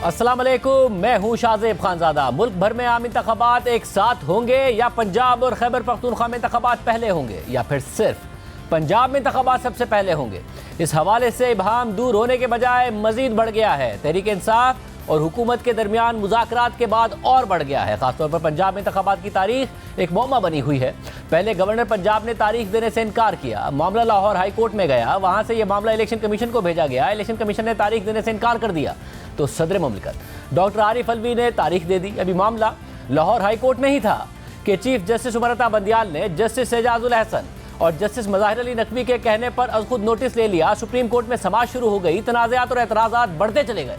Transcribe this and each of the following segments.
अस्सलाम वालेकुम, मैं हूं शाहजेब खानजादा। मुल्क भर में आम इंतखाबात एक साथ होंगे या पंजाब और खैबर पख्तूनख्वा में इंतखाबात पहले होंगे या फिर सिर्फ पंजाब में इंतखाबात सबसे पहले होंगे? इस हवाले से इबहम दूर होने के बजाय मजीद बढ़ गया है। तहरीक इंसाफ और हुकूमत के दरमियान मुज़ाकरात के बाद और बढ़ गया है। खासतौर पर पंजाब में इंतखाबात की तारीख एक मौमा बनी हुई है। पहले गवर्नर पंजाब ने तारीख देने से इनकार किया, मामला लाहौर हाई कोर्ट में गया, वहाँ से यह मामला इलेक्शन कमीशन को भेजा गया, इलेक्शन कमीशन ने तारीख देने से इनकार कर दिया तो सदर मुमलिकत डॉक्टर आरिफ अलवी ने तारीख दे दी। अभी मामला लाहौर हाई कोर्ट में ही था कि चीफ जस्टिस उमर बंदियाल ने जस्टिस एजाजुल अहसन और जस्टिस मज़ाहिर अली नकवी के कहने पर अज खुद नोटिस ले लिया। सुप्रीम कोर्ट में समाअत शुरू हो गई, तनाज़ात और एतराज़ात बढ़ते चले गए।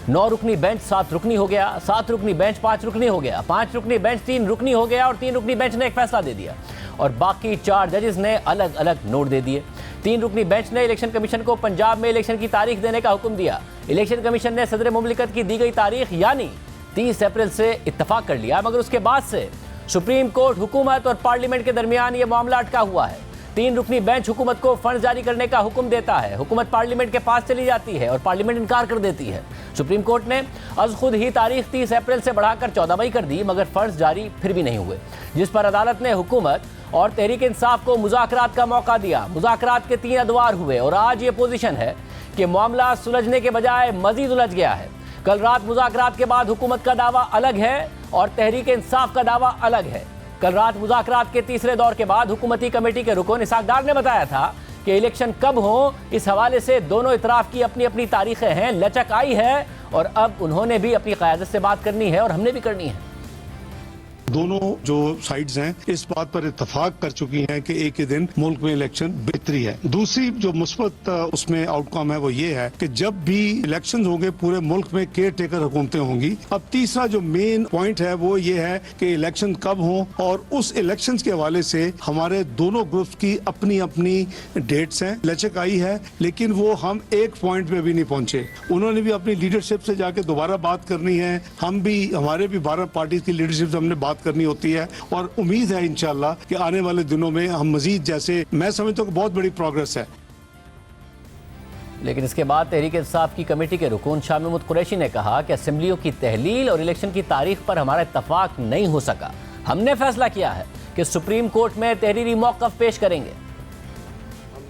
9 रुकनी बेंच 7 रुकनी हो गया, 7 रुकनी बेंच 5 रुकनी हो गया, 5 रुकनी बेंच 3 रुकनी हो गया और 3 रुकनी बेंच ने एक फैसला दे दिया और बाकी 4 जजेस ने अलग अलग नोट दे दिए। 3 रुकनी बेंच ने इलेक्शन कमीशन को पंजाब में इलेक्शन की तारीख देने का हुक्म दिया। इलेक्शन कमीशन ने सदर मुमलिकत की दी गई तारीख यानी 30 अप्रैल से इत्तफाक कर लिया, मगर उसके बाद से सुप्रीम कोर्ट, हुकूमत और पार्लियामेंट के दरमियान ये मामला अटका हुआ है। 3 रुकनी बेंच हुकूमत को फंड जारी करने का हुक्म देता है, हुकूमत पार्लियामेंट के पास चली जाती है और पार्लियामेंट इनकार कर देती है। सुप्रीम कोर्ट ने अज खुद ही तारीख 30 अप्रैल से बढ़ाकर 14 मई कर दी, मगर फंड्स जारी फिर भी नहीं हुए, जिस पर अदालत ने हुकूमत और तहरीक इंसाफ को मुज़ाकरात का मौका दिया। मुज़ाकरात के 3 अदवार हुए और आज ये पोजीशन है कि मामला सुलझने के बजाय मजीद उलझ गया है। कल रात मुज़ाकरात के बाद हुकूमत का दावा अलग है और तहरीक इंसाफ का दावा अलग है। कल रात मुज़ाकरात के तीसरे दौर के बाद हुकूमती कमेटी के रुकन इसहाक डार ने बताया था कि इलेक्शन कब हो, इस हवाले से दोनों इतराफ़ की अपनी अपनी तारीखें हैं, लचक आई है और अब उन्होंने भी अपनी क़यादत से बात करनी है और हमने भी करनी है। दोनों जो साइड्स हैं इस बात पर इत्तेफाक कर चुकी हैं कि एक ही दिन मुल्क में इलेक्शन बेहतरी है। दूसरी जो मुस्बत उसमें आउटकम है वो ये है कि जब भी इलेक्शन होंगे पूरे मुल्क में केयर टेकर हुकूमतें होंगी। अब तीसरा जो मेन पॉइंट है वो ये है कि इलेक्शन कब हो और उस इलेक्शन के हवाले से हमारे दोनों ग्रुप्स की अपनी अपनी डेट्स हैं। लचक आई है लेकिन वो हम एक पॉइंट पे भी नहीं पहुंचे। उन्होंने भी अपनी लीडरशिप से जाके दोबारा बात करनी है, हम भी हमारे भी 12 पार्टी की लीडरशिप से हमने बात करनी होती है और उम्मीद है इंशाअल्लाह कि आने वाले दिनों में हम मजीद, जैसे मैं समझता हूं कि बहुत बड़ी प्रोग्रेस है। लेकिन इसके बाद तहरीक इंसाफ की कमेटी के रुकन शाह महमूद कुरैशी ने कहा कि असेंबलियों की तहलील और इलेक्शन की तारीख पर हमारा इत्तफाक नहीं हो सका। हमने फैसला किया है कि सुप्रीम कोर्ट में तहरीरी मौक़िफ़ पेश करेंगे।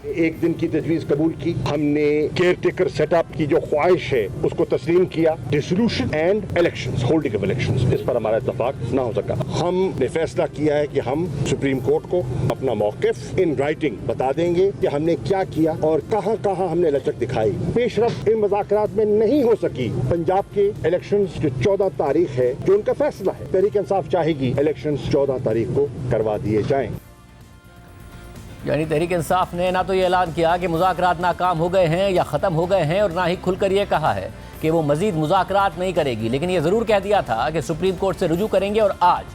एक दिन की तजवीज कबूल की, हमने केयर टेकर सेटअप की जो ख्वाहिश है उसको तस्लीम किया। Dissolution and elections, holding of elections, इस पर हमारा इत्तफाक ना हो सका। हमने फैसला किया है कि हम सुप्रीम कोर्ट को अपना मौक़िफ़ इन राइटिंग बता देंगे कि हमने क्या किया और कहां कहां हमने लचक दिखाई। पेशरफ इन मुज़ाकरात में नहीं हो सकी। पंजाब के इलेक्शंस जो 14 तारीख है जो उनका फैसला है, तहरीक इंसाफ चाहेगी इलेक्शंस 14 तारीख को करवा दिए जाएं। यानी तहरीक इंसाफ ने ना तो ये ऐलान किया कि मुज़ाकरात नाकाम हो गए हैं या ख़त्म हो गए हैं और ना ही खुलकर ये कहा है कि वो मज़ीद मुज़ाकरात नहीं करेगी, लेकिन ये ज़रूर कह दिया था कि सुप्रीम कोर्ट से रुजू करेंगे और आज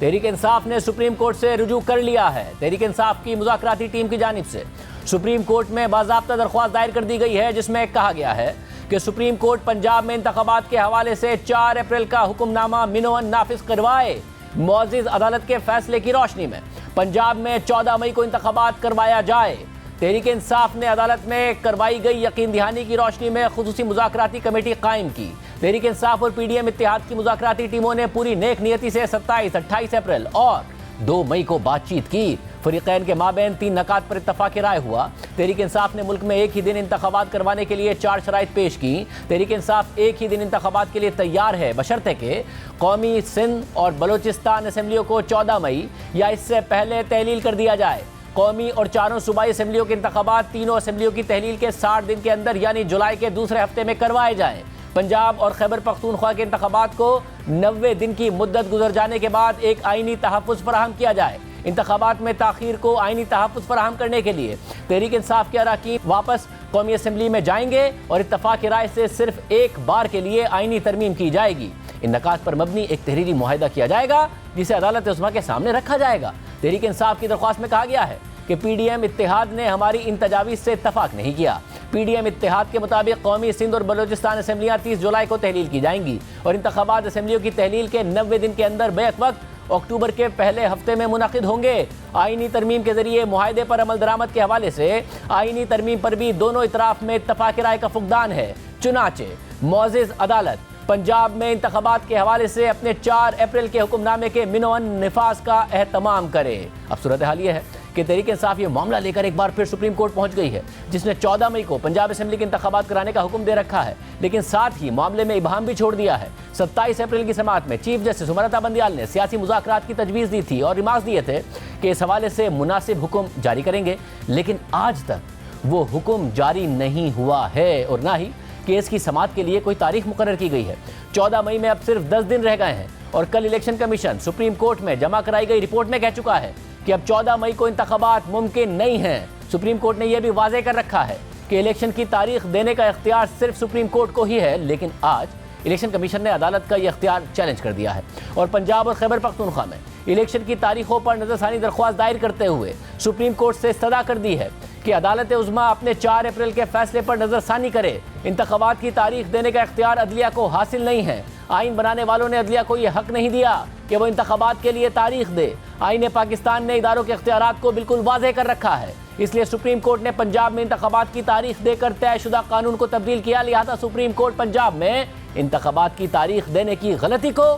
तहरीक इंसाफ ने सुप्रीम कोर्ट से रुजू कर लिया है। तहरीक इंसाफ की मुज़ाकराती टीम की जानिब से सुप्रीम कोर्ट में बाज़ाब्ता दरख्वास्त दायर कर दी गई है, जिसमें कहा गया है कि सुप्रीम कोर्ट पंजाब में इंतखाबात के हवाले से 4 अप्रैल का हुक्मनामा मिनोअन नाफिज करवाए। मुअज़्ज़िज़ अदालत के फैसले की रोशनी में पंजाब में 14 मई को इंतखाबात करवाया जाए। तहरीक इंसाफ ने अदालत में करवाई गई यकीन दहानी की रोशनी में खुसूसी मुज़ाकराती कमेटी कायम की। तहरीक इंसाफ और PDM इत्तेहाद की मुज़ाकराती टीमों ने पूरी नेक नियति से 27, 28 अप्रैल और 2 मई को बातचीत की। फरीक़ैन के माबैन 3 नकात पर इत्तफाक़ राय हुआ। तहरीक इंसाफ ने मुल्क में एक ही दिन इंतखाबात करवाने के लिए 4 शराइत पेश की। तहरीक इंसाफ एक ही दिन इंतखाबात के लिए तैयार है, बशर्ते के कौमी, सिंध और बलोचिस्तान असम्बलियों को 14 मई या इससे पहले तहलील कर दिया जाए। कौमी और 4 सूबाई असम्बलियों के इंतखाबात तीनों असम्बलियों की तहलील के 60 दिन के अंदर यानी जुलाई के दूसरे हफ्ते में करवाए जाएँ। पंजाब और खैबर पख्तूनख्वा के इंतखाबात को 90 दिन की मुद्दत गुजर जाने के बाद एक आइनी तहफ़्फ़ुज़ फराहम किया जाए। इंतखाबात में ताख़ीर को आइनी तहफ़्फ़ुज़ फराहम करने के लिए तहरीक इंसाफ के अरकान वापस कौमी असम्बली में जाएंगे और इत्तफ़ाक़ राय से सिर्फ एक बार के लिए आइनी तरमीम की जाएगी। इन नकात पर मबनी एक तहरीरी मुआहिदा किया जाएगा जिसे अदालत उस्मा के सामने रखा जाएगा। तहरीक इंसाफ की दरख्वास्त में कहा गया है कि PDM इत्तेहाद ने हमारी इन तजावीज़ से इत्तफाक नहीं किया। PDM इत्तेहाद के मुताबिक कौमी, सिंध और बलोचिस्तान असम्बलियाँ 30 जुलाई को तहलील की जाएंगी और इंतखाबात असम्बलियों की तहलील के 90 दिन के अंदर बैक वक्त अक्टूबर के पहले हफ्ते में मुनक़िद होंगे। आइनी तरमीम के जरिए मुआहदे पर अमल दरामद के हवाले से आइनी तरमीम पर भी दोनों इतराफ़ में इत्तफाक़ राय का फुक़दान है। चुनाचे मुअज़्ज़िज़ अदालत पंजाब में इंतखाबात के हवाले से अपने 4 अप्रैल के हुक्मनामे के मिनोअन निफाज का एहतमाम करे। अब सूरत हाल ये है कि तहरीक इंसाफ ये मामला लेकर एक बार फिर सुप्रीम कोर्ट पहुंच गई है, जिसने 14 मई को पंजाब असेंबली के इंतखाबात कराने का हुक्म दे रखा है, लेकिन साथ ही मामले में इबाहम भी छोड़ दिया है। 27 अप्रैल की समाअत में चीफ जस्टिस उमरता बंदियाल ने सियासी मुज़ाकरात की तजवीज़ दी थी और रिमार्क्स दिए थे कि इस हवाले से मुनासिब हुक्म जारी करेंगे, लेकिन आज तक वो हुक्म जारी नहीं हुआ है और ना ही केस की समाअत के लिए कोई तारीख मुकर्रर की गई है। 14 मई में अब सिर्फ 10 दिन रह गए हैं और कल इलेक्शन कमीशन सुप्रीम कोर्ट में जमा कराई गई रिपोर्ट में कह चुका है कि अब 14 मई को इंतखाबात मुमकिन नहीं है। सुप्रीम कोर्ट ने यह भी वाज़ेह कर रखा है कि इलेक्शन की तारीख देने का इख्तियार सिर्फ सुप्रीम कोर्ट को ही है, लेकिन आज इलेक्शन कमीशन ने अदालत का यह इख्तियार चैलेंज कर दिया है और पंजाब और खैबर पख्तूनख्वा में इलेक्शन की तारीखों पर नजरसानी दरख्वास्त दायर करते हुए सुप्रीम कोर्ट से इस्तदा कर दी है कि अदालत उज़्मा अपने 4 अप्रैल के फैसले पर नजरसानी करे। इंतखाबात की तारीख देने का इख्तियार अदलिया को हासिल नहीं है। आइन बनाने वालों ने अदलिया को यह हक नहीं दिया कि वो इंतखाबात के लिए तारीख दे। आइन पाकिस्तान ने इदारों के इख्तियारात को बिल्कुल वाज़ेह कर रखा है, इसलिए सुप्रीम कोर्ट ने पंजाब में इंतखाबात की तारीख देकर तयशुदा कानून को तब्दील किया। लिहाजा सुप्रीम कोर्ट पंजाब में इंतखाबात की तारीख देने की गलती को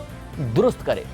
दुरुस्त करे।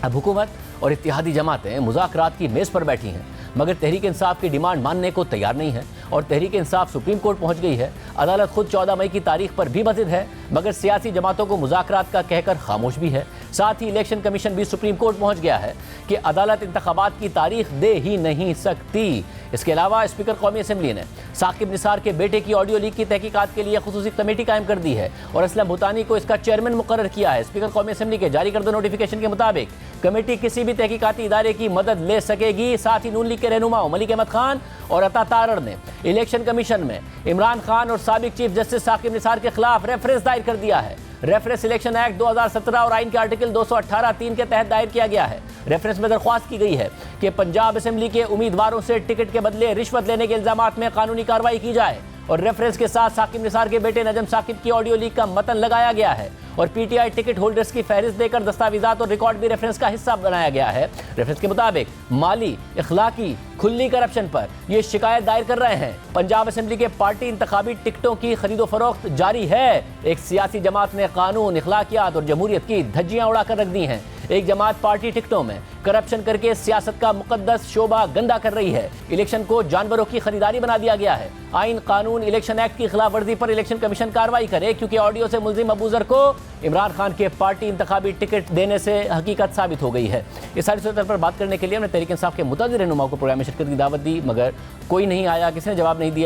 अब हुकूमत और इत्तेहादी जमातें मुज़ाकरात की मेज़ पर बैठी हैं, मगर तहरीक इंसाफ की डिमांड मानने को तैयार नहीं है और तहरीक इंसाफ सुप्रीम कोर्ट पहुंच गई है। अदालत खुद 14 मई की तारीख पर भी बजिद है, मगर सियासी जमातों को मुज़ाकरात का कहकर खामोश भी है। साथ ही इलेक्शन कमीशन भी सुप्रीम कोर्ट पहुंच गया है कि अदालत इंतखाबात की तारीख दे ही नहीं सकती। इसके अलावा स्पीकर कौमी असम्बली ने साकिब निसार के बेटे की ऑडियो लीक की तहकीकात के लिए खुसूसी कमेटी कायम कर दी है और असलम भूतानी को इसका चेयरमैन मुकर्रर किया है। स्पीकर कौमी असम्बली के जारी करदा नोटिफिकेशन के मुताबिक कमेटी किसी भी तहकीकाती इदारे की मदद ले सकेगी। साथ ही नून लीग के रहनुमा मलिक अहमद खान और अता तारड़ ने इलेक्शन कमीशन में इमरान खान और साबिक चीफ जस्टिस साकिब निसार के खिलाफ रेफरेंस दायर कर दिया है। रेफरेंस इलेक्शन एक्ट 2017 और आइन के आर्टिकल 218(3) के तहत दायर किया गया है। रेफरेंस में दरख्वास्त की गई है कि पंजाब असेंबली के उम्मीदवारों से टिकट के बदले रिश्वत लेने के इल्जामात में कानूनी कार्रवाई की जाए और रेफरेंस के साथ साकिब निसार के बेटे नजम साकिब की ऑडियो लीक का मतन लगाया गया है और पीटीआई टिकट होल्डर्स की फहरिस्त देकर दस्तावेजात और रिकॉर्ड भी रेफरेंस का हिस्सा बनाया गया है। रेफरेंस के मुताबिक माली, इखलाकी, खुली करप्शन पर ये शिकायत दायर कर रहे हैं। पंजाब असेंबली के पार्टी इंतखाबी टिकटों की खरीदो फरोख्त जारी है। एक सियासी जमात ने कानून, इखलाकियात और जमहूरियत की धज्जियां उड़ाकर रख दी हैं। एक जमात पार्टी टिकटों में करप्शन करके सियासत का मुकद्दस शोभा गंदा कर रही है। इलेक्शन को जानवरों की खरीदारी बना दिया गया है। आइन, कानून, इलेक्शन एक्ट की खिलाफ वर्जी पर इलेक्शन कमीशन कार्रवाई करे, क्योंकि ऑडियो से मुल्जिम अबूजर को इमरान खान के पार्टी इंतखाबी टिकट देने से हकीकत साबित हो गई है। इस सारी सूरत पर बात करने के लिए हमने तहरीक इंसाफ के मुतअद्दिद रहनुमाओं को प्रोग्राम में शिरकत की दावत दी, मगर कोई नहीं आया, किसी ने जवाब नहीं दिया।